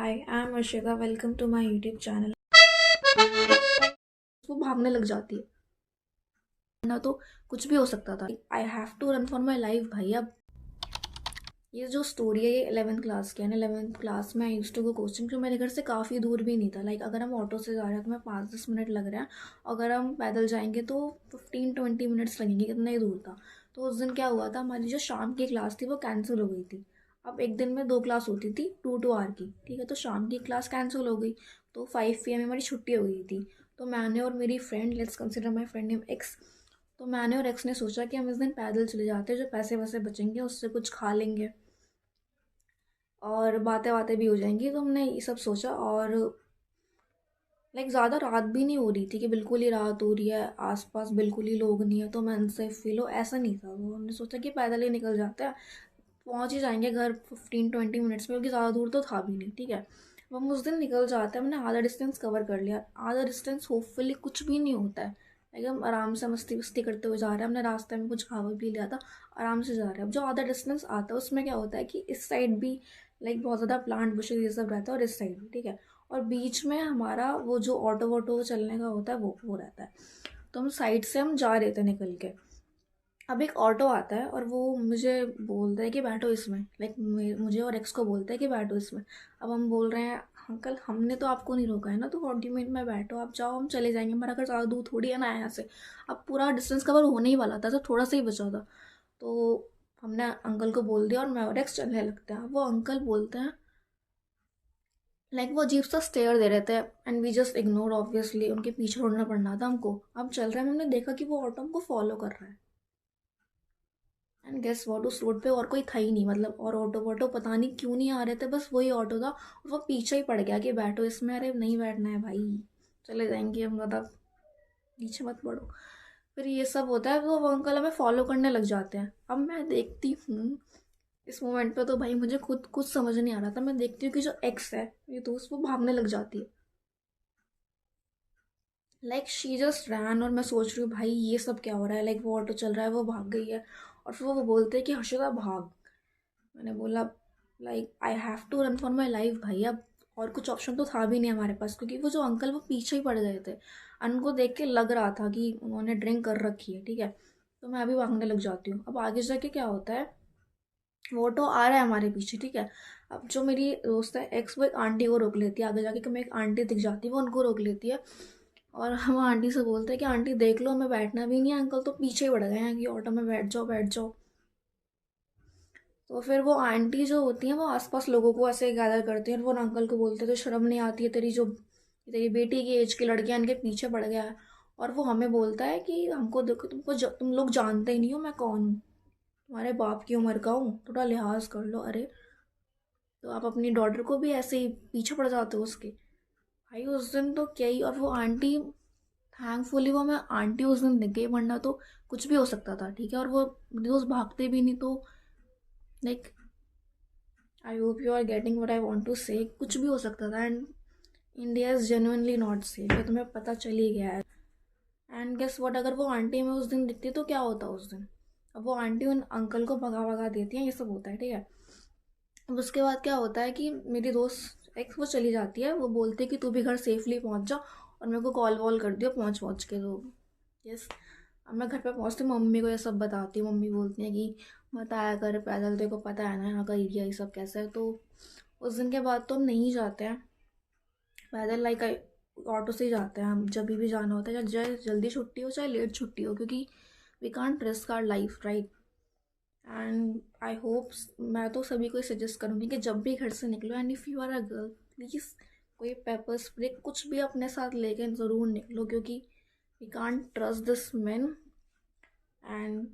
Hi, I'm Arshita. Welcome to my YouTube channel. वो भागने लग जाती है ना, तो कुछ भी हो सकता था। I have to run for my life भाई। अब ये जो स्टोरी है ये 11th क्लास की है ना। 11th क्लास में आई यूज टू गो कोचिंग, जो मेरे घर से काफ़ी दूर भी नहीं था। लाइक अगर हम ऑटो से जा रहे हैं तो मैं 5-10 मिनट लग रहे हैं। अगर हम पैदल जाएंगे तो 15-20 मिनट्स लगेंगे, कितना ही दूर था। तो उस दिन क्या हुआ था, हमारी जो शाम की क्लास थी वो कैंसिल हो गई थी। अब एक दिन में 2 क्लास होती थी 2-2 आवर की, ठीक है। तो शाम की क्लास कैंसिल हो गई, तो 5 PM हमारी छुट्टी हो गई थी। तो मैंने और मेरी friend, let's consider my friend name x, तो मैंने और एक्स ने सोचा कि हम इस दिन पैदल चले जाते हैं, जो पैसे वैसे बचेंगे उससे कुछ खा लेंगे और बातें बातें भी हो जाएंगी। तो हमने ये सब सोचा। और लाइक ज़्यादा रात भी नहीं हो रही थी कि बिल्कुल ही रात हो रही है, आसपास बिल्कुल ही लोग नहीं है तो मैं अनसेफ फील हो, ऐसा नहीं था। वो हमने सोचा कि पैदल ही निकल जाते हैं, पहुंच ही जाएंगे घर 15-20 मिनट्स में, क्योंकि ज़्यादा दूर तो था भी नहीं, ठीक है। अब हम उस दिन निकल जाते हैं, हमने आधा डिस्टेंस कवर कर लिया। आधा डिस्टेंस होपफुली कुछ भी नहीं होता है, एकदम आराम से मस्ती वस्ती करते हुए जा रहे हैं। हमने रास्ते में कुछ खा भी लिया था, आराम से जा रहे हैं। अब जो आधा डिस्टेंस आता है उसमें क्या होता है कि इस साइड भी लाइक बहुत ज़्यादा प्लांट बुशेस ये सब रहता है, और इस साइड भी, ठीक है। और बीच में हमारा वो जो ऑटो वोटो चलने का होता है वो रहता है। तो हम साइड से हम जा रहे थे निकल के। अब एक ऑटो आता है और वो मुझे बोलता है कि बैठो इसमें। लाइक मुझे और एक्स को बोलता है कि बैठो इसमें। अब हम बोल रहे हैं अंकल हमने तो आपको नहीं रोका है ना, तो 40 मिनट में बैठो, आप जाओ, हम चले जाएंगे, हमारा घर ज़्यादा दूर थोड़ी है ना यहाँ से। अब पूरा डिस्टेंस कवर होने ही वाला था, तो थोड़ा सा ही बचा था। तो हमने अंकल को बोल दिया और मैं और एक्स चलने लगते हैं। वो अंकल बोलते हैं, लाइक वो अजीब सा स्टेयर दे रहे थे, and we just ignore, obviously उनके पीछे छोड़ना पड़ना था हमको। अब चल रहे हैं, हमने देखा कि वो ऑटो हमको फॉलो कर रहा है। एंड गेस व्हाट, उस रोड पे और कोई था ही नहीं, मतलब और ऑटो वोटो पता नहीं क्यों नहीं आ रहे थे, बस वही ऑटो था। और वो पीछे ही पड़ गया कि बैठो इसमें। अरे नहीं बैठना है भाई, चले जाएंगे हम, ज़्यादा पीछे मत पड़ो। फिर ये सब होता है, तो वो अंकल हमें फॉलो करने लग जाते हैं। अब मैं देखती हूँ इस मोमेंट पे, तो भाई मुझे खुद कुछ समझ नहीं आ रहा था। मैं देखती हूँ कि जो एक्स है ये दोस्त, वो भागने लग जाती है। लाइक शी जस्ट रैन, और मैं सोच रही हूँ भाई ये सब क्या हो रहा है। लाइक वो ऑटो चल रहा है, वो भाग गई है। और फिर वो बोलते हैं कि हर्षिता भाग। मैंने बोला like I have to run for my life भाई। अब और कुछ ऑप्शन तो था भी नहीं हमारे पास, क्योंकि वो जो अंकल वो पीछे ही पड़ गए थे। उनको देख के लग रहा था कि उन्होंने ड्रिंक कर रखी है, ठीक है। तो मैं अभी भागने लग जाती हूँ। अब आगे जाके क्या होता है, वो ऑटो आ रहा है हमारे पीछे, ठीक है। अब जो मेरी दोस्त है एक्स, वो एक आंटी को रोक लेती है आगे जाके, कि मैं एक आंटी दिख जाती है, वो उनको रोक लेती है। और हम आंटी से बोलते हैं कि आंटी देख लो, हमें बैठना भी नहीं है, अंकल तो पीछे ही पड़ गए हैं कि ऑटो में बैठ जाओ बैठ जाओ। तो फिर वो आंटी जो होती हैं वो आसपास लोगों को ऐसे गैदर करती हैं, और वो अंकल को बोलते हैं तो शर्म नहीं आती है, तेरी बेटी की एज की लड़कियां इनके पीछे पड़ गया है। और वो हमें बोलता है कि हमको देखो, तुम लोग जानते ही नहीं हो मैं कौन हूँ, तुम्हारे बाप की उम्र का हूँ, थोड़ा लिहाज कर लो। अरे तो आप अपनी डॉटर को भी ऐसे ही पीछे पड़ जाते हो उसके। भाई उस दिन तो क्या ही। और वो आंटी, थैंकफुली वो मैं आंटी उस दिन दिख गई, वरना तो कुछ भी हो सकता था, ठीक है। और वो दोस्त भागते भी नहीं, तो like I hope you are getting what I want to say. कुछ भी हो सकता था, and India is genuinely not safe, ये तुम्हें पता चल ही गया है। एंड गेस व्हाट, अगर वो आंटी में उस दिन दिखती तो क्या होता उस दिन। अब वो आंटी उन अंकल को भगा भगा देती है, ये सब होता है, ठीक है। अब उसके बाद क्या होता है कि मेरी दोस्त एक वो चली जाती है, वो बोलती है कि तू भी घर सेफली पहुंच जा, और मेरे को कॉल वॉल कर दियो पहुंच पहुंच के। तो यस, अब मैं घर पे पहुंचती हूँ, मम्मी को ये सब बताती हूँ। मम्मी बोलती है कि मत आया कर पैदल, तेरे को पता है ना यहाँ का एरिया ये सब कैसा है। तो उस दिन के बाद तो हम नहीं जाते हैं पैदल। लाइक ऑटो से ही जाते हैं हम, जब भी जाना होता है, चाहे जल्दी छुट्टी हो चाहे लेट छुट्टी हो, क्योंकि we can't risk our life, right. And I hope, मैं तो सभी को सजेस्ट करूँगी कि जब भी घर से निकलो, and if you are a girl, please कोई पेपर स्प्रे कुछ भी अपने साथ लेके ज़रूर निकलो, क्योंकि we can't trust this man. And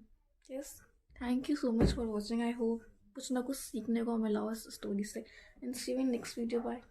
yes, thank you so much for watching. I hope कुछ ना कुछ सीखने को मिला हो इस स्टोरी से। And see you in next video, bye.